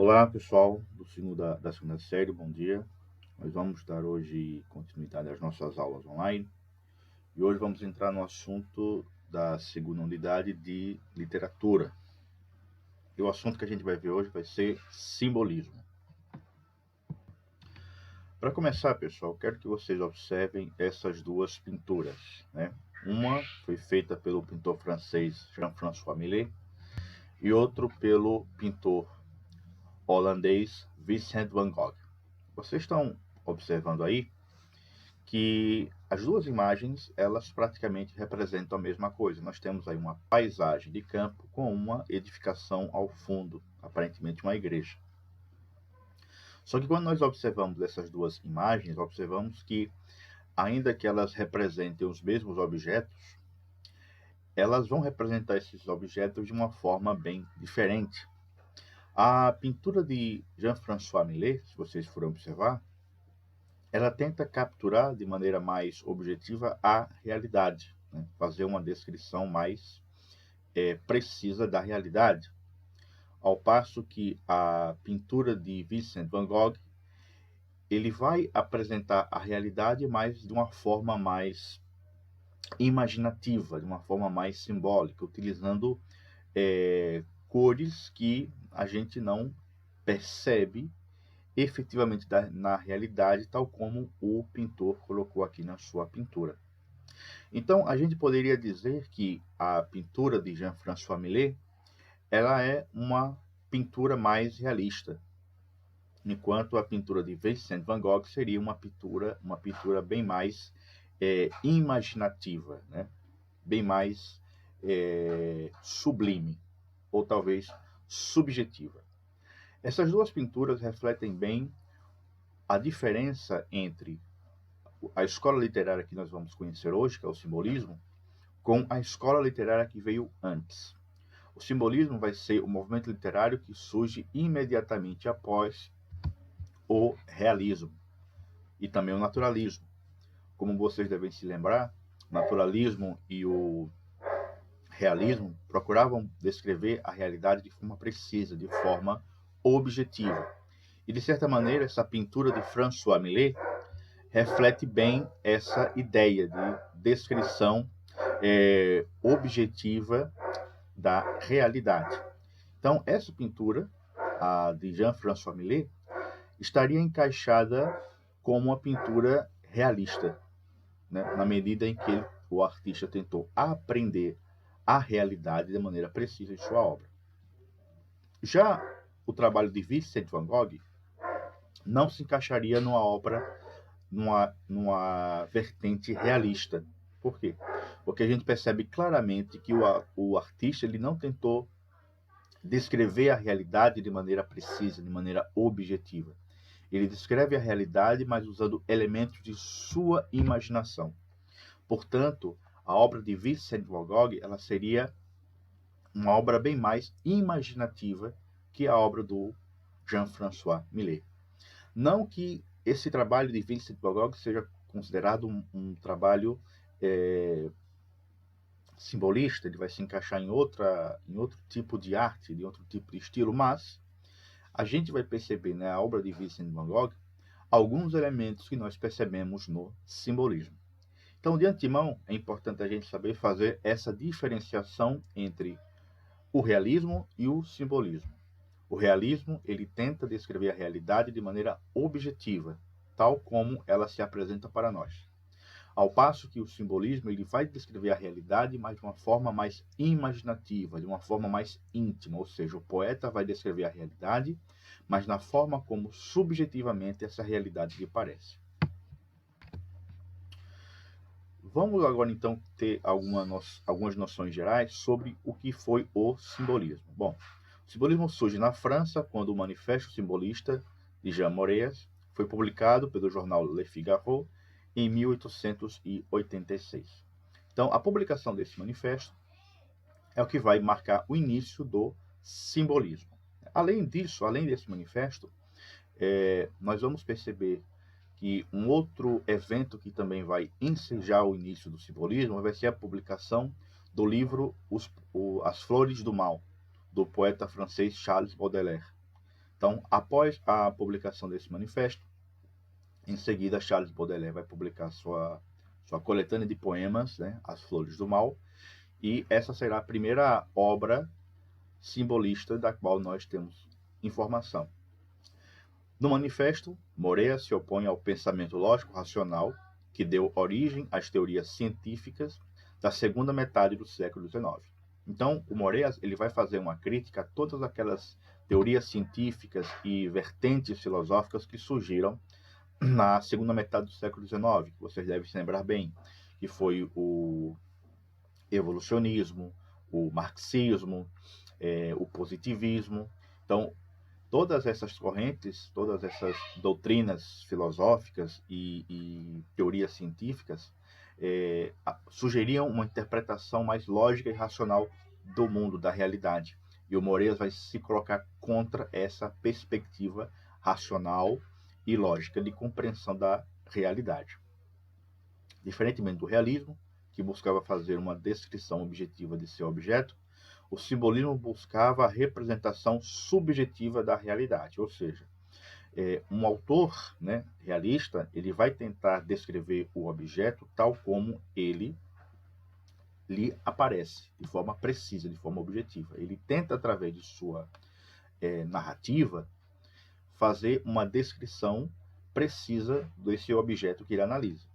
Olá pessoal da segunda série, bom dia. Nós vamos dar hoje continuidade às nossas aulas online e hoje vamos entrar no assunto da segunda unidade de literatura. E o assunto que a gente vai ver hoje vai ser simbolismo. Para começar, pessoal, quero que vocês observem essas duas pinturas, né? Uma foi feita pelo pintor francês Jean-François Millet e outro pelo pintor holandês Vincent van Gogh. Vocês estão observando aí que as duas imagens, elas praticamente representam a mesma coisa. Nós temos aí uma paisagem de campo com uma edificação ao fundo, aparentemente uma igreja. Só que quando nós observamos essas duas imagens, observamos que, ainda que elas representem os mesmos objetos, elas vão representar esses objetos de uma forma bem diferente. A pintura de Jean-François Millet, se vocês forem observar, ela tenta capturar de maneira mais objetiva a realidade, né? Fazer uma descrição mais precisa da realidade, ao passo que a pintura de Vincent van Gogh, ele vai apresentar a realidade, mas de uma forma mais imaginativa, de uma forma mais simbólica, utilizando cores que a gente não percebe efetivamente na realidade, tal como o pintor colocou aqui na sua pintura. Então, a gente poderia dizer que a pintura de Jean-François Millet, ela é uma pintura mais realista, enquanto a pintura de Vincent van Gogh seria uma pintura bem mais imaginativa, né? Bem mais sublime, ou talvez subjetiva. Essas duas pinturas refletem bem a diferença entre a escola literária que nós vamos conhecer hoje, que é o simbolismo, com a escola literária que veio antes. O simbolismo vai ser o movimento literário que surge imediatamente após o realismo e também o naturalismo. Como vocês devem se lembrar, o naturalismo e o realismo procuravam descrever a realidade de forma precisa, de forma objetiva. E, de certa maneira, essa pintura de François Millet reflete bem essa ideia de descrição objetiva da realidade. Então, essa pintura, a de Jean-François Millet, estaria encaixada como uma pintura realista, né? Na medida em que o artista tentou aprender a realidade de maneira precisa em sua obra. Já o trabalho de Vincent van Gogh não se encaixaria numa obra, numa vertente realista. Por quê? Porque a gente percebe claramente que o artista ele não tentou descrever a realidade de maneira precisa, de maneira objetiva. Ele descreve a realidade, mas usando elementos de sua imaginação. Portanto, a obra de Vincent van Gogh ela seria uma obra bem mais imaginativa que a obra do Jean-François Millet. Não que esse trabalho de Vincent van Gogh seja considerado um trabalho simbolista, ele vai se encaixar em outro tipo de arte, em outro tipo de estilo, mas a gente vai perceber na obra de Vincent van Gogh alguns elementos que nós percebemos no simbolismo. Então, de antemão, é importante a gente saber fazer essa diferenciação entre o realismo e o simbolismo. O realismo, ele tenta descrever a realidade de maneira objetiva, tal como ela se apresenta para nós. Ao passo que o simbolismo, ele vai descrever a realidade, mas de uma forma mais imaginativa, de uma forma mais íntima, ou seja, o poeta vai descrever a realidade, mas na forma como subjetivamente essa realidade lhe parece. Vamos agora então ter algumas noções gerais sobre o que foi o simbolismo. Bom, o simbolismo surge na França quando o Manifesto Simbolista de Jean Moreas foi publicado pelo jornal Le Figaro em 1886. Então, a publicação desse manifesto é o que vai marcar o início do simbolismo. Além disso, além desse manifesto, nós vamos perceber que um outro evento que também vai ensejar o início do simbolismo vai ser a publicação do livro As Flores do Mal, do poeta francês Charles Baudelaire. Então, após a publicação desse manifesto, em seguida Charles Baudelaire vai publicar sua coletânea de poemas, né, As Flores do Mal, e essa será a primeira obra simbolista da qual nós temos informação. No manifesto, Moreas se opõe ao pensamento lógico-racional que deu origem às teorias científicas da segunda metade do século XIX. Então, o Moreas ele vai fazer uma crítica a todas aquelas teorias científicas e vertentes filosóficas que surgiram na segunda metade do século XIX, que vocês devem se lembrar bem, que foi o evolucionismo, o marxismo, o positivismo. Então, todas essas correntes, todas essas doutrinas filosóficas e teorias científicas sugeriam uma interpretação mais lógica e racional do mundo, da realidade. E o Moreas vai se colocar contra essa perspectiva racional e lógica de compreensão da realidade. Diferentemente do realismo, que buscava fazer uma descrição objetiva de seu objeto, o simbolismo buscava a representação subjetiva da realidade, ou seja, um autor, né, realista, ele vai tentar descrever o objeto tal como ele lhe aparece, de forma precisa, de forma objetiva. Ele tenta, através de sua narrativa, fazer uma descrição precisa desse objeto que ele analisa.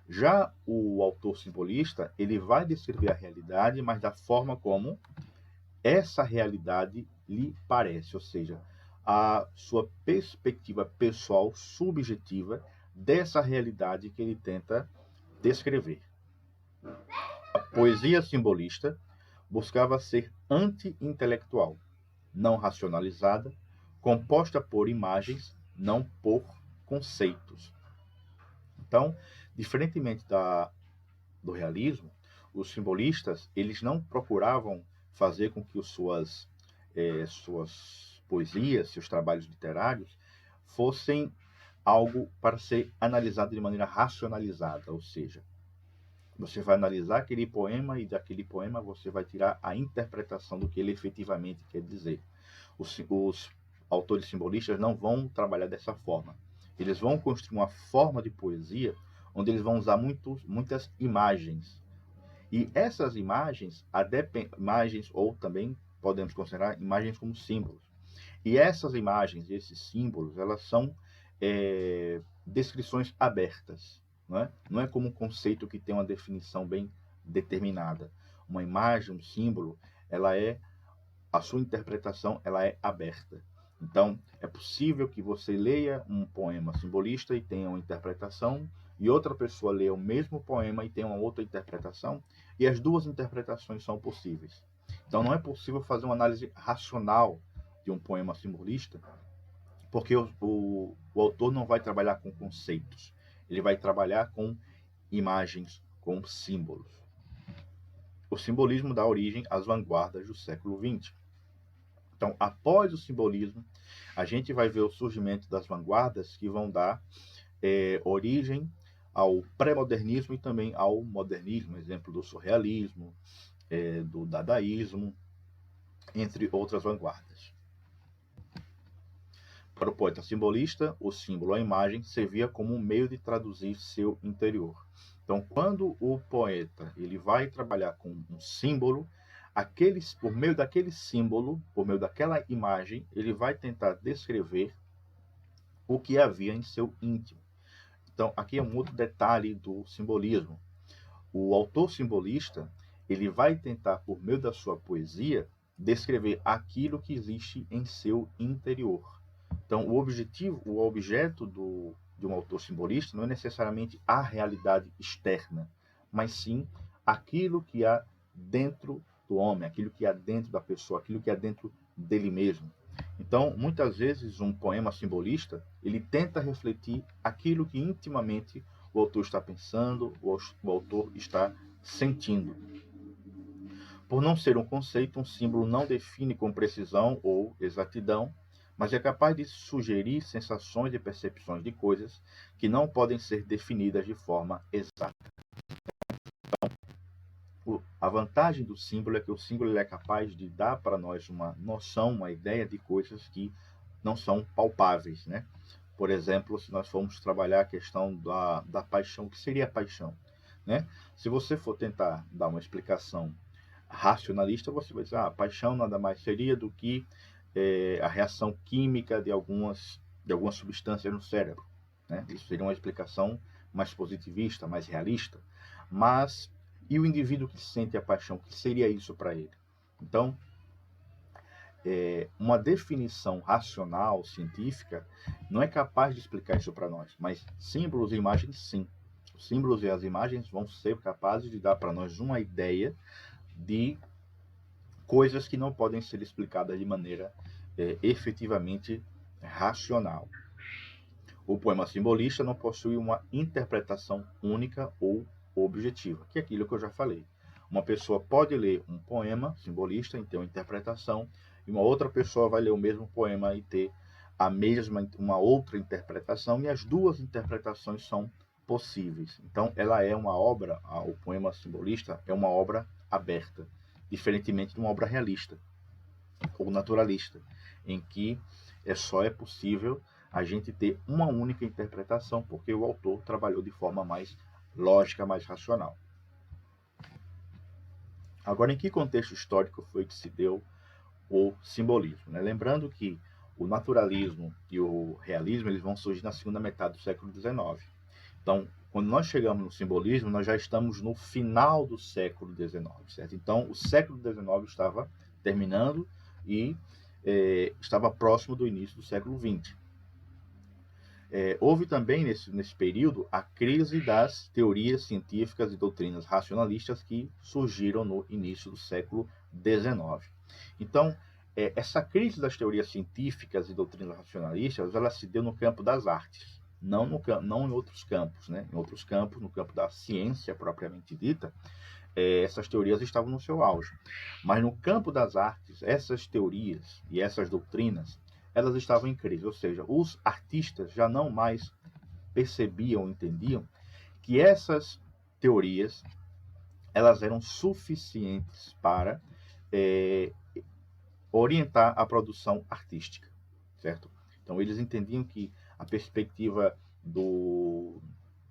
Já o autor simbolista, ele vai descrever a realidade, mas da forma como essa realidade lhe parece, ou seja, a sua perspectiva pessoal subjetiva dessa realidade que ele tenta descrever. A poesia simbolista buscava ser anti-intelectual, não racionalizada, composta por imagens, não por conceitos. Então, diferentemente do realismo, os simbolistas eles não procuravam fazer com que suas poesias, seus trabalhos literários, fossem algo para ser analisado de maneira racionalizada, ou seja, você vai analisar aquele poema e daquele poema você vai tirar a interpretação do que ele efetivamente quer dizer. Os autores simbolistas não vão trabalhar dessa forma. Eles vão construir uma forma de poesia onde eles vão usar muitas imagens. E essas imagens, imagens ou também podemos considerar imagens como símbolos. E essas imagens, esses símbolos, elas são descrições abertas. Não é como um conceito que tem uma definição bem determinada. Uma imagem, um símbolo, a sua interpretação ela é aberta. Então, é possível que você leia um poema simbolista e tenha uma interpretação, e outra pessoa leia o mesmo poema e tenha uma outra interpretação, e as duas interpretações são possíveis. Então, não é possível fazer uma análise racional de um poema simbolista, porque o autor não vai trabalhar com conceitos, ele vai trabalhar com imagens, com símbolos. O simbolismo dá origem às vanguardas do século XX. Então, após o simbolismo, a gente vai ver o surgimento das vanguardas que vão dar origem ao pré-modernismo e também ao modernismo, exemplo do surrealismo, do dadaísmo, entre outras vanguardas. Para o poeta simbolista, o símbolo, a imagem, servia como um meio de traduzir seu interior. Então, quando o poeta ele vai trabalhar com um símbolo, por meio daquele símbolo, por meio daquela imagem, ele vai tentar descrever o que havia em seu íntimo. Então, aqui é um outro detalhe do simbolismo. O autor simbolista, ele vai tentar, por meio da sua poesia, descrever aquilo que existe em seu interior. Então, o objeto de um autor simbolista não é necessariamente a realidade externa, mas sim aquilo que há dentro do homem, aquilo que há dentro da pessoa, aquilo que há dentro dele mesmo. Então, muitas vezes, um poema simbolista, ele tenta refletir aquilo que intimamente o autor está pensando, o autor está sentindo. Por não ser um conceito, um símbolo não define com precisão ou exatidão, mas é capaz de sugerir sensações e percepções de coisas que não podem ser definidas de forma exata. A vantagem do símbolo é que o símbolo é capaz de dar para nós uma noção, uma ideia de coisas que não são palpáveis, né? Por exemplo, se nós formos trabalhar a questão da paixão, o que seria a paixão, né? Se você for tentar dar uma explicação racionalista, você vai dizer, a paixão nada mais seria do que a reação química de algumas substâncias no cérebro, né? Isso seria uma explicação mais positivista, mais realista. Mas, e o indivíduo que sente a paixão, o que seria isso para ele? Então, uma definição racional, científica, não é capaz de explicar isso para nós, mas símbolos e imagens, sim. Os símbolos e as imagens vão ser capazes de dar para nós uma ideia de coisas que não podem ser explicadas de maneira efetivamente racional. O poema simbolista não possui uma interpretação única ou objetiva, que é aquilo que eu já falei. Uma pessoa pode ler um poema simbolista e ter uma interpretação, e uma outra pessoa vai ler o mesmo poema e ter uma outra interpretação, e as duas interpretações são possíveis. Então, ela é uma obra, o poema simbolista é uma obra aberta, diferentemente de uma obra realista ou naturalista, em que só é possível a gente ter uma única interpretação, porque o autor trabalhou de forma mais lógica, mais racional. Agora, em que contexto histórico foi que se deu o simbolismo? Né? Lembrando que o naturalismo e o realismo eles vão surgir na segunda metade do século XIX. Então, quando nós chegamos no simbolismo, nós já estamos no final do século XIX, certo? Então, o século XIX estava terminando e estava próximo do início do século XX. Houve também, nesse período, a crise das teorias científicas e doutrinas racionalistas que surgiram no início do século XIX. Então, essa crise das teorias científicas e doutrinas racionalistas, ela se deu no campo das artes, não em outros campos, né? Em outros campos, no campo da ciência propriamente dita, essas teorias estavam no seu auge. Mas no campo das artes, essas teorias e essas doutrinas, elas estavam em crise, ou seja, os artistas já não mais percebiam, entendiam que essas teorias elas eram suficientes para orientar a produção artística, certo? Então eles entendiam que a perspectiva do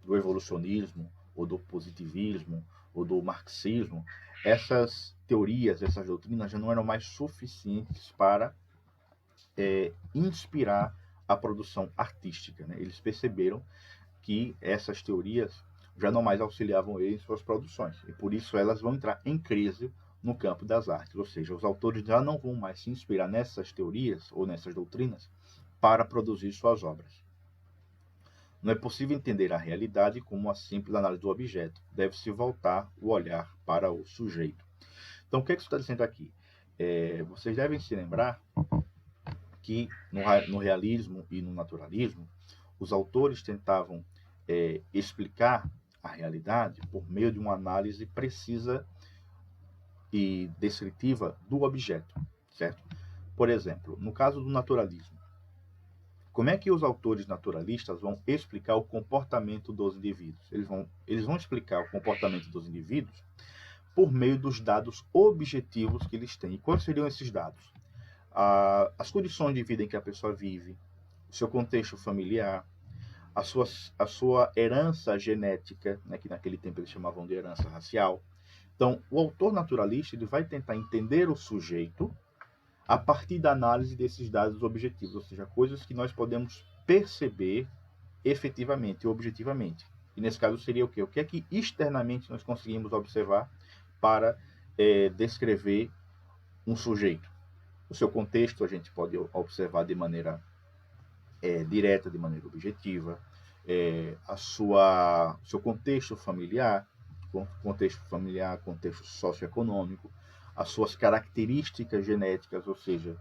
evolucionismo ou do positivismo ou do marxismo, essas teorias, essas doutrinas já não eram mais suficientes para inspirar a produção artística. Né? Eles perceberam que essas teorias já não mais auxiliavam eles em suas produções, e por isso elas vão entrar em crise no campo das artes, ou seja, os autores já não vão mais se inspirar nessas teorias ou nessas doutrinas para produzir suas obras. Não é possível entender a realidade como uma simples análise do objeto, deve-se voltar o olhar para o sujeito. Então, o que é que isso está dizendo aqui? Vocês devem se lembrar que no realismo e no naturalismo, os autores tentavam explicar a realidade por meio de uma análise precisa e descritiva do objeto, certo? Por exemplo, no caso do naturalismo, como é que os autores naturalistas vão explicar o comportamento dos indivíduos? Eles vão explicar o comportamento dos indivíduos por meio dos dados objetivos que eles têm. E quais seriam esses dados? As condições de vida em que a pessoa vive, o seu contexto familiar, a sua herança genética, né, que naquele tempo eles chamavam de herança racial. Então, o autor naturalista ele vai tentar entender o sujeito a partir da análise desses dados objetivos, ou seja, coisas que nós podemos perceber efetivamente, objetivamente. E nesse caso seria o quê? O que é que externamente nós conseguimos observar para descrever um sujeito? O seu contexto a gente pode observar de maneira direta, de maneira objetiva, seu contexto familiar, contexto socioeconômico, as suas características genéticas, ou seja,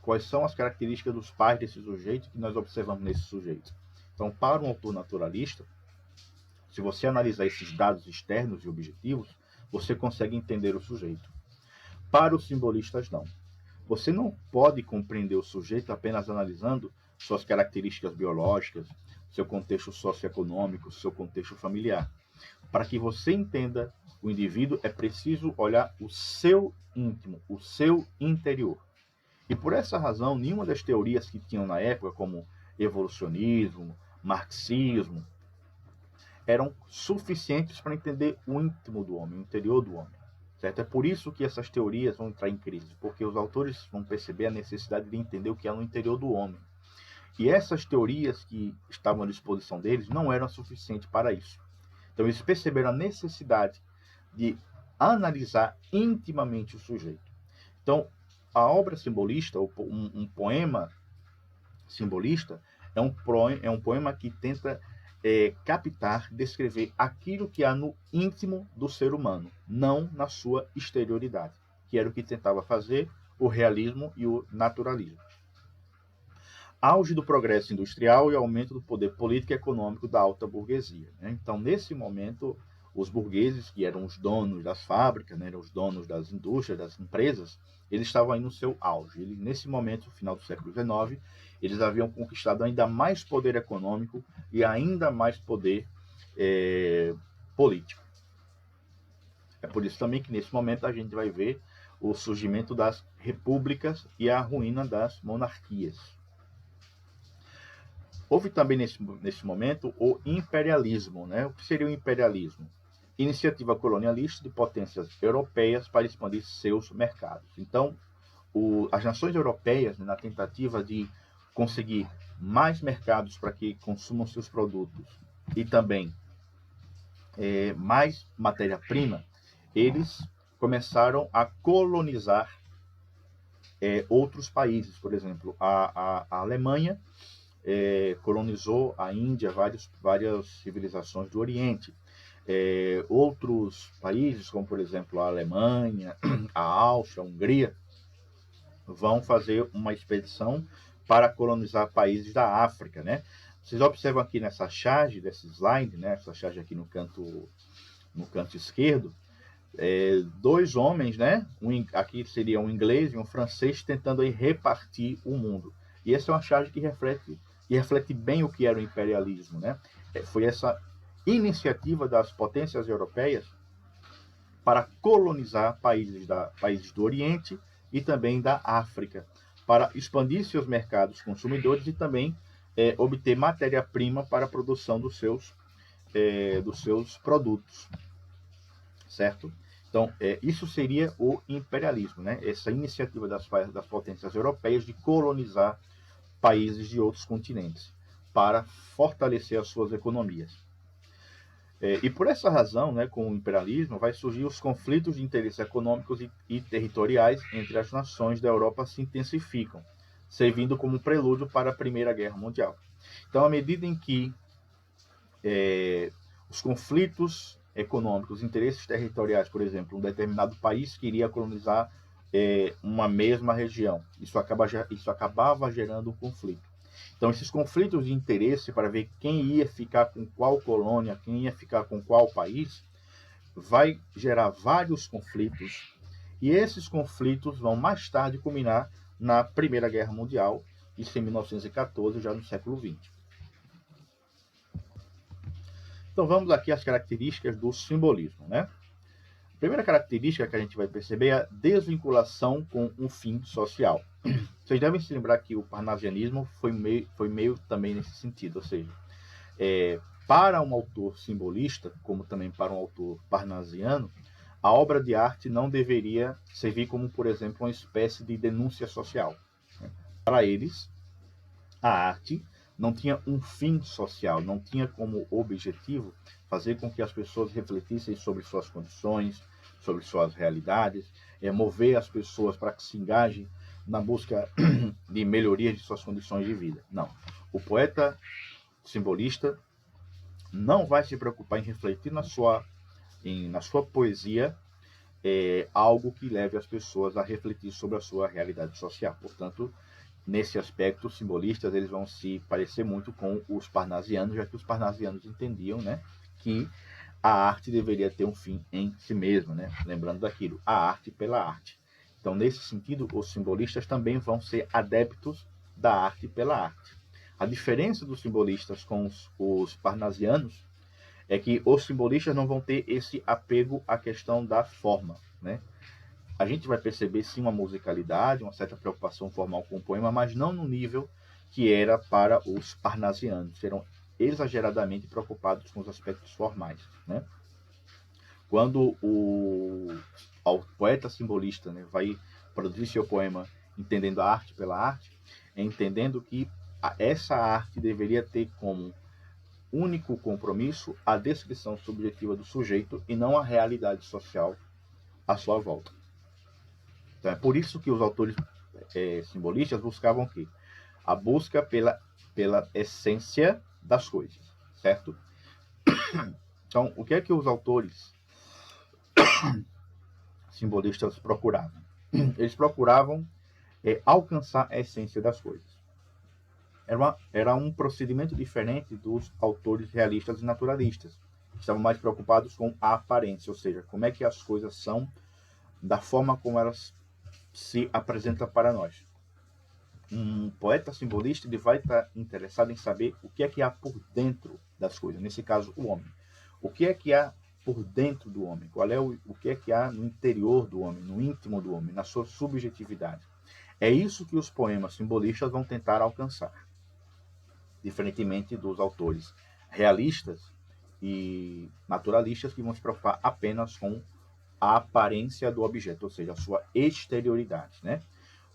quais são as características dos pais desse sujeito que nós observamos nesse sujeito. Então, para um autor naturalista, se você analisar esses dados externos e objetivos, você consegue entender o sujeito. Para os simbolistas, não. Você não pode compreender o sujeito apenas analisando suas características biológicas, seu contexto socioeconômico, seu contexto familiar. Para que você entenda o indivíduo, é preciso olhar o seu íntimo, o seu interior. E por essa razão, nenhuma das teorias que tinham na época, como evolucionismo, marxismo, eram suficientes para entender o íntimo do homem, o interior do homem. Certo? É por isso que essas teorias vão entrar em crise, porque os autores vão perceber a necessidade de entender o que há no interior do homem. E essas teorias que estavam à disposição deles não eram suficientes para isso. Então eles perceberam a necessidade de analisar intimamente o sujeito. Então, a obra simbolista, um poema simbolista, é um poema que tenta captar, descrever aquilo que há no íntimo do ser humano, não na sua exterioridade, que era o que tentava fazer o realismo e o naturalismo. Auge do progresso industrial e aumento do poder político e econômico da alta burguesia. Né? Então, nesse momento, os burgueses, que eram os donos das fábricas, né, eram os donos das indústrias, das empresas, eles estavam aí no seu auge. Nesse momento, final do século XIX, eles haviam conquistado ainda mais poder econômico e ainda mais poder político. É por isso também que, nesse momento, a gente vai ver o surgimento das repúblicas e a ruína das monarquias. Houve também, nesse momento, o imperialismo. Né? O que seria o imperialismo? Iniciativa colonialista de potências europeias para expandir seus mercados. Então, as nações europeias, né, na tentativa de conseguir mais mercados para que consumam seus produtos e também mais matéria-prima, eles começaram a colonizar outros países. Por exemplo, a Alemanha colonizou a Índia, várias civilizações do Oriente. Outros países, como por exemplo a Alemanha, a Áustria, a Hungria, vão fazer uma expedição para colonizar países da África, né? Vocês observam aqui nessa charge, desse slide, né? Essa charge aqui no canto esquerdo, dois homens, né? Aqui seria um inglês e um francês tentando aí repartir o mundo. E essa é uma charge que reflete bem o que era o imperialismo, né? Foi essa iniciativa das potências europeias para colonizar países do Oriente e também da África, para expandir seus mercados consumidores e também obter matéria-prima para a produção dos seus produtos, certo? Então, isso seria o imperialismo, né? Essa iniciativa das potências europeias de colonizar países de outros continentes para fortalecer as suas economias. E por essa razão, né, com o imperialismo, vai surgir os conflitos de interesses econômicos e territoriais entre as nações da Europa se intensificam, servindo como prelúdio para a Primeira Guerra Mundial. Então, à medida em que os conflitos econômicos, interesses territoriais, por exemplo, um determinado país queria colonizar uma mesma região, isso acabava gerando um conflito. Então, esses conflitos de interesse para ver quem ia ficar com qual colônia, quem ia ficar com qual país, vai gerar vários conflitos, e esses conflitos vão mais tarde culminar na Primeira Guerra Mundial, isso em 1914, já no século XX. Então, vamos aqui às características do simbolismo, né? A primeira característica que a gente vai perceber é a desvinculação com um fim social. Vocês devem se lembrar que o parnasianismo foi meio também nesse sentido, ou seja, para um autor simbolista, como também para um autor parnasiano, a obra de arte não deveria servir como, por exemplo, uma espécie de denúncia social. Para eles, a arte não tinha um fim social, não tinha como objetivo fazer com que as pessoas refletissem sobre suas condições, sobre suas realidades, mover as pessoas para que se engajem na busca de melhorias de suas condições de vida. Não. O poeta simbolista não vai se preocupar em refletir na sua poesia algo que leve as pessoas a refletir sobre a sua realidade social. Portanto, nesse aspecto, os simbolistas eles vão se parecer muito com os parnasianos, já que os parnasianos entendiam, né, que a arte deveria ter um fim em si mesma, né? Lembrando daquilo, a arte pela arte. Então, nesse sentido, os simbolistas também vão ser adeptos da arte pela arte. A diferença dos simbolistas com os parnasianos é que os simbolistas não vão ter esse apego à questão da forma, né? a gente vai perceber sim uma musicalidade, uma certa preocupação formal com o poema, mas não no nível que era para os parnasianos, que eram exageradamente preocupados com os aspectos formais, né? Quando o poeta simbolista, né, vai produzir seu poema entendendo a arte pela arte, entendendo que essa arte deveria ter como único compromisso a descrição subjetiva do sujeito e não a realidade social à sua volta. Então, é por isso que os autores simbolistas buscavam o quê? A busca pela essência das coisas, certo? Então, o que é que os autores simbolistas procuravam? Eles procuravam alcançar a essência das coisas. Era um procedimento diferente dos autores realistas e naturalistas, que estavam mais preocupados com a aparência, ou seja, como é que as coisas são da forma como elas se apresentam para nós. Um poeta simbolista ele vai estar interessado em saber o que é que há por dentro das coisas, nesse caso o homem. O que é que há por dentro do homem? Qual é o que é que há no interior do homem, no íntimo do homem, na sua subjetividade? É isso que os poemas simbolistas vão tentar alcançar, diferentemente dos autores realistas e naturalistas que vão se preocupar apenas com a aparência do objeto, ou seja, a sua exterioridade, né?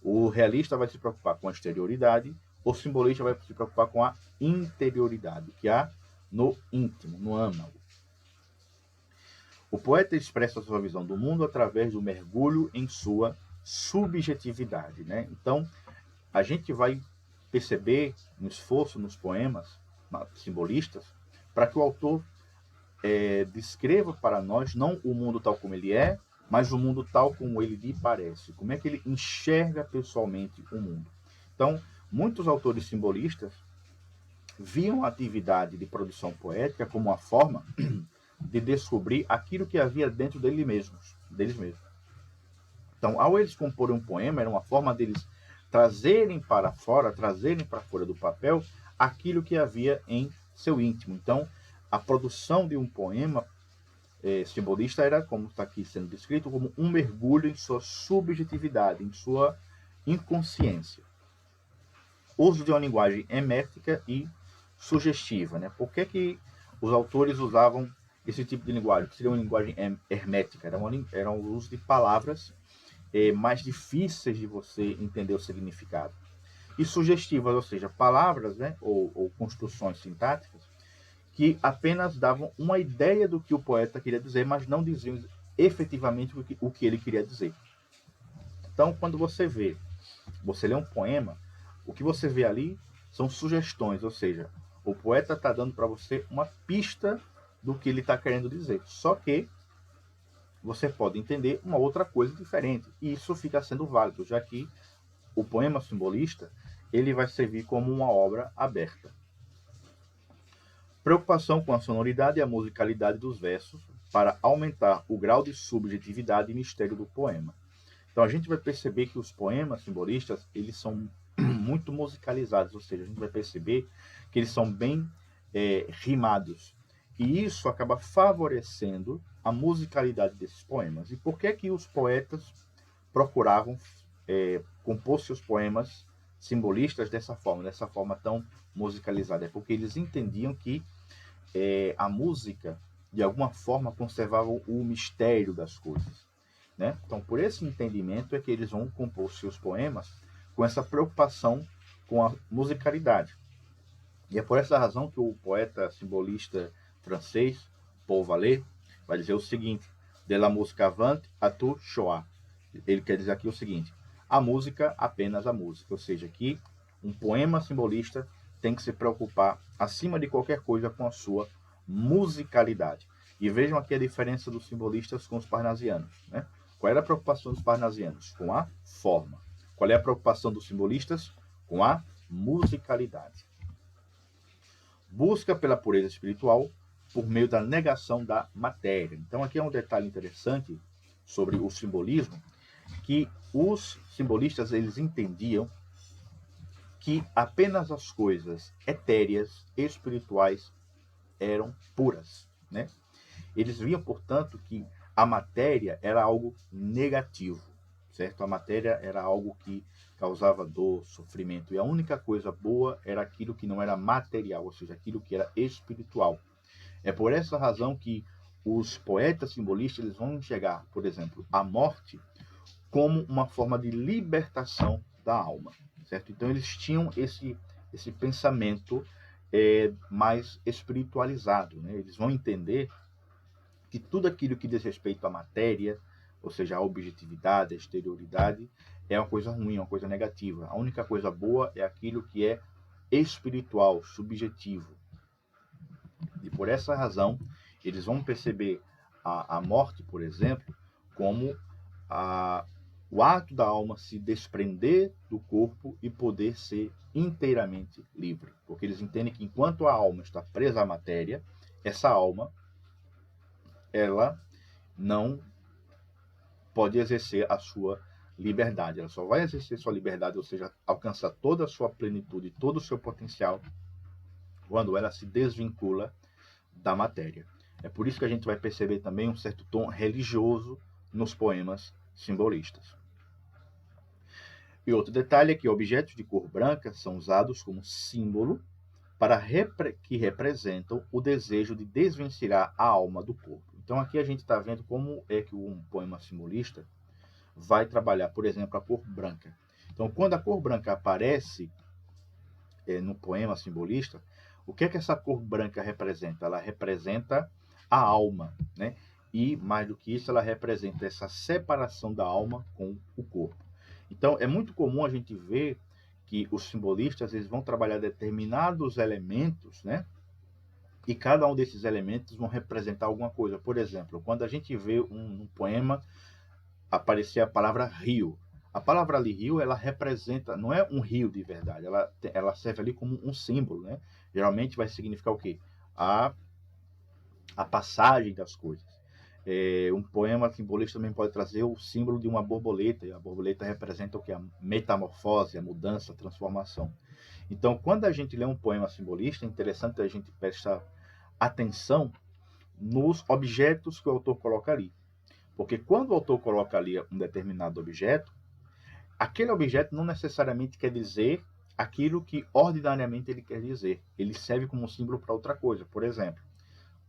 O realista vai se preocupar com a exterioridade, o simbolista vai se preocupar com a interioridade, que há no íntimo, no âmago. O poeta expressa a sua visão do mundo através do mergulho em sua subjetividade, né? Então, a gente vai perceber um esforço nos poemas simbolistas para que o autor descreva para nós não o mundo tal como ele é, mas o mundo tal como ele lhe parece. Como é que ele enxerga pessoalmente o mundo. Então, muitos autores simbolistas viam a atividade de produção poética como uma forma de descobrir aquilo que havia dentro deles mesmos. Então, ao eles comporem um poema, era uma forma deles trazerem para fora do papel, aquilo que havia em seu íntimo. Então, a produção de um poema simbolista era, como está aqui sendo descrito, como um mergulho em sua subjetividade, em sua inconsciência. Uso de uma linguagem hermética e sugestiva. Né? Por que os autores usavam esse tipo de linguagem? Que seria uma linguagem hermética? Era um uso de palavras mais difíceis de você entender o significado. E sugestivas, ou seja, palavras, né, ou construções sintáticas que apenas davam uma ideia do que o poeta queria dizer, mas não diziam efetivamente o que ele queria dizer. Então, quando você lê um poema, o que você vê ali são sugestões, ou seja, o poeta está dando para você uma pista do que ele está querendo dizer. Só que você pode entender uma outra coisa diferente, e isso fica sendo válido, já que o poema simbolista ele vai servir como uma obra aberta. Preocupação com a sonoridade e a musicalidade dos versos para aumentar o grau de subjetividade e mistério do poema. Então a gente vai perceber que os poemas simbolistas eles são muito musicalizados, ou seja, a gente vai perceber que eles são bem rimados. E isso acaba favorecendo a musicalidade desses poemas. E por que os poetas procuravam compor seus poemas simbolistas dessa forma tão musicalizada? É porque eles entendiam que a música, de alguma forma, conservava o mistério das coisas. Né? Então, por esse entendimento é que eles vão compor seus poemas com essa preocupação com a musicalidade. E é por essa razão que o poeta simbolista francês, Paul Valéry, vai dizer o seguinte: de la musique avant à tout choix. Ele quer dizer aqui o seguinte: a música, apenas a música. Ou seja, que um poema simbolista tem que se preocupar, acima de qualquer coisa, com a sua musicalidade. E vejam aqui a diferença dos simbolistas com os parnasianos. Né? Qual era a preocupação dos parnasianos? Com a forma. Qual é a preocupação dos simbolistas? Com a musicalidade. Busca pela pureza espiritual por meio da negação da matéria. Então aqui é um detalhe interessante sobre o simbolismo, que os simbolistas eles entendiam que apenas as coisas etéreas, espirituais, eram puras. Né? Eles viam, portanto, que a matéria era algo negativo. certo? A matéria era algo que causava dor, sofrimento, e a única coisa boa era aquilo que não era material, ou seja, aquilo que era espiritual. É por essa razão que os poetas simbolistas eles vão enxergar, por exemplo, a morte como uma forma de libertação da alma, certo? Então eles tinham esse pensamento mais espiritualizado, né? Eles vão entender que tudo aquilo que diz respeito à matéria, ou seja, a objetividade, a exterioridade, é uma coisa ruim, uma coisa negativa. A única coisa boa é aquilo que é espiritual, subjetivo. E por essa razão, eles vão perceber a morte, por exemplo, como a, o ato da alma se desprender do corpo e poder ser inteiramente livre. Porque eles entendem que enquanto a alma está presa à matéria, essa alma, ela não pode exercer a sua liberdade. Ela só vai exercer sua liberdade, ou seja, alcançar toda a sua plenitude, todo o seu potencial, quando ela se desvincula da matéria. É por isso que a gente vai perceber também um certo tom religioso nos poemas simbolistas. E outro detalhe é que objetos de cor branca são usados como símbolo que representam o desejo de desvencilhar a alma do corpo. Então aqui a gente está vendo como é que um poema simbolista vai trabalhar, por exemplo, a cor branca. Então quando a cor branca aparece no poema simbolista, o que é que essa cor branca representa? Ela representa a alma, né? E mais do que isso, ela representa essa separação da alma com o corpo. Então é muito comum a gente ver que os simbolistas eles vão trabalhar determinados elementos, né? E cada um desses elementos vão representar alguma coisa. Por exemplo, quando a gente vê um poema aparecer a palavra rio, a palavra ali rio, ela representa, não é um rio de verdade, ela serve ali como um símbolo, né? Geralmente vai significar o quê? A passagem das coisas. Um poema simbolista também pode trazer o símbolo de uma borboleta, e a borboleta representa o que? A metamorfose, a mudança, a transformação. Então, quando a gente lê um poema simbolista, é interessante a gente prestar atenção nos objetos que o autor coloca ali. Porque quando o autor coloca ali um determinado objeto, aquele objeto não necessariamente quer dizer aquilo que ordinariamente ele quer dizer. Ele serve como símbolo para outra coisa. Por exemplo,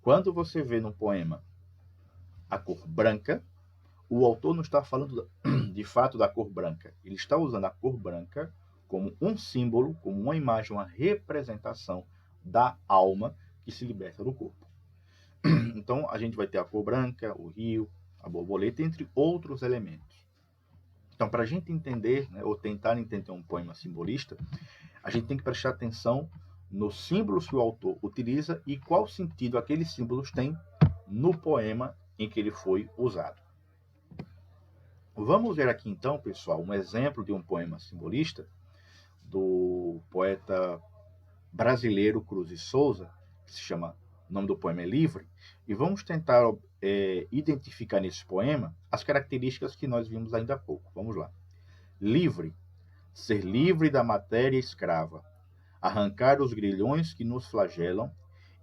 quando você vê no poema a cor branca, o autor não está falando de fato da cor branca. Ele está usando a cor branca como um símbolo, como uma imagem, uma representação da alma que se liberta do corpo. Então a gente vai ter a cor branca, o rio, a borboleta, entre outros elementos. Então, para a gente entender, né, ou tentar entender um poema simbolista, a gente tem que prestar atenção nos símbolos que o autor utiliza e qual sentido aqueles símbolos têm no poema em que ele foi usado. Vamos ver aqui então, pessoal, um exemplo de um poema simbolista do poeta brasileiro Cruz e Souza, que se chama, o nome do poema é Livre, e vamos tentar identificar nesse poema as características que nós vimos ainda há pouco. Vamos lá. Livre, ser livre da matéria escrava, arrancar os grilhões que nos flagelam,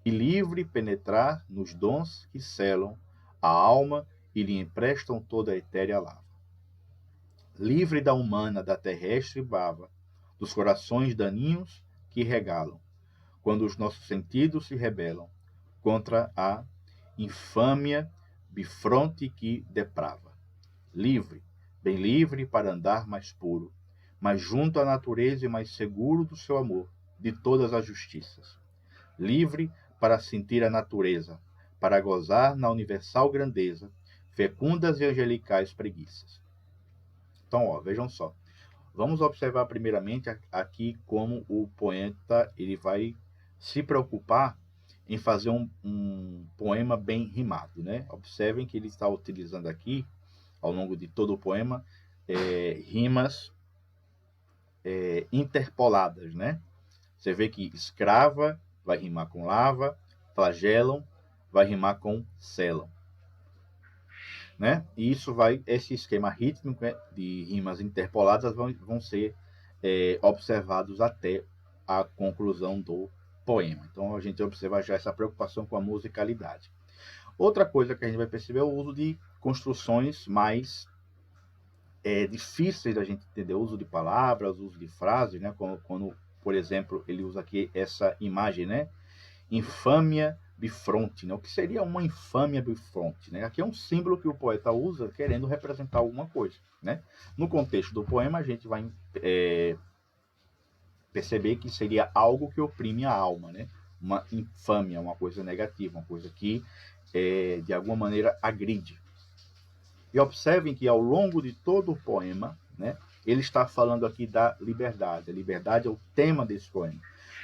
e livre penetrar nos dons que selam a alma e lhe emprestam toda a etérea lava. Livre da humana, da terrestre bava, dos corações daninhos que regalam, quando os nossos sentidos se rebelam contra a infâmia bifronte que deprava. Livre, bem livre para andar mais puro, mais junto à natureza e mais seguro do seu amor, de todas as justiças. Livre para sentir a natureza, para gozar na universal grandeza, fecundas e angelicais preguiças. Então, vejam só. Vamos observar primeiramente aqui como o poeta ele vai se preocupar em fazer um poema bem rimado, né? Observem que ele está utilizando aqui, ao longo de todo o poema, rimas interpoladas, né? Você vê que escrava vai rimar com lava, flagelam vai rimar com selam, né? E isso esse esquema rítmico de rimas interpoladas vão ser observados até a conclusão do poema. Então a gente observa já essa preocupação com a musicalidade. Outra coisa que a gente vai perceber é o uso de construções mais difíceis da gente entender, o uso de palavras, o uso de frases, né? Quando, por exemplo, ele usa aqui essa imagem, né? Infâmia bifronte, né? O que seria uma infâmia bifronte, né? Aqui é um símbolo que o poeta usa querendo representar alguma coisa, né? No contexto do poema, a gente vai perceber que seria algo que oprime a alma, né? Uma infâmia, uma coisa negativa, uma coisa que, de alguma maneira, agride. E observem que ao longo de todo o poema, né, ele está falando aqui da liberdade. A liberdade é o tema desse poema.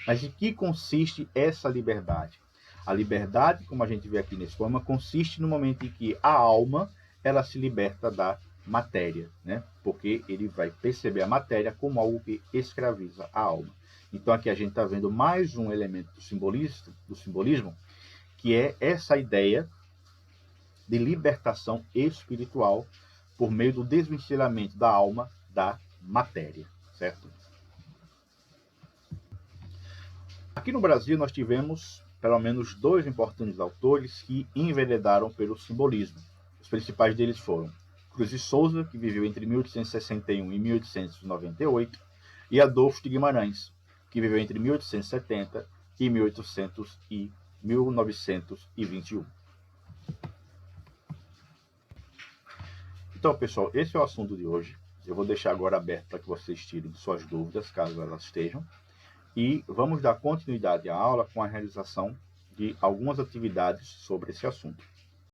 Mas em que consiste essa liberdade? A liberdade, como a gente vê aqui nesse poema, consiste no momento em que a alma ela se liberta da matéria, né? Porque ele vai perceber a matéria como algo que escraviza a alma. Então aqui a gente está vendo mais um elemento do simbolismo, que é essa ideia de libertação espiritual por meio do desvencilhamento da alma da matéria, certo? Aqui no Brasil nós tivemos pelo menos dois importantes autores que enveredaram pelo simbolismo. Os principais deles foram Cruz de Souza, que viveu entre 1861 e 1898, e Adolfo de Guimarães, que viveu entre 1870 e 1921. Então, pessoal, esse é o assunto de hoje. Eu vou deixar agora aberto para que vocês tirem suas dúvidas, caso elas estejam. E vamos dar continuidade à aula com a realização de algumas atividades sobre esse assunto.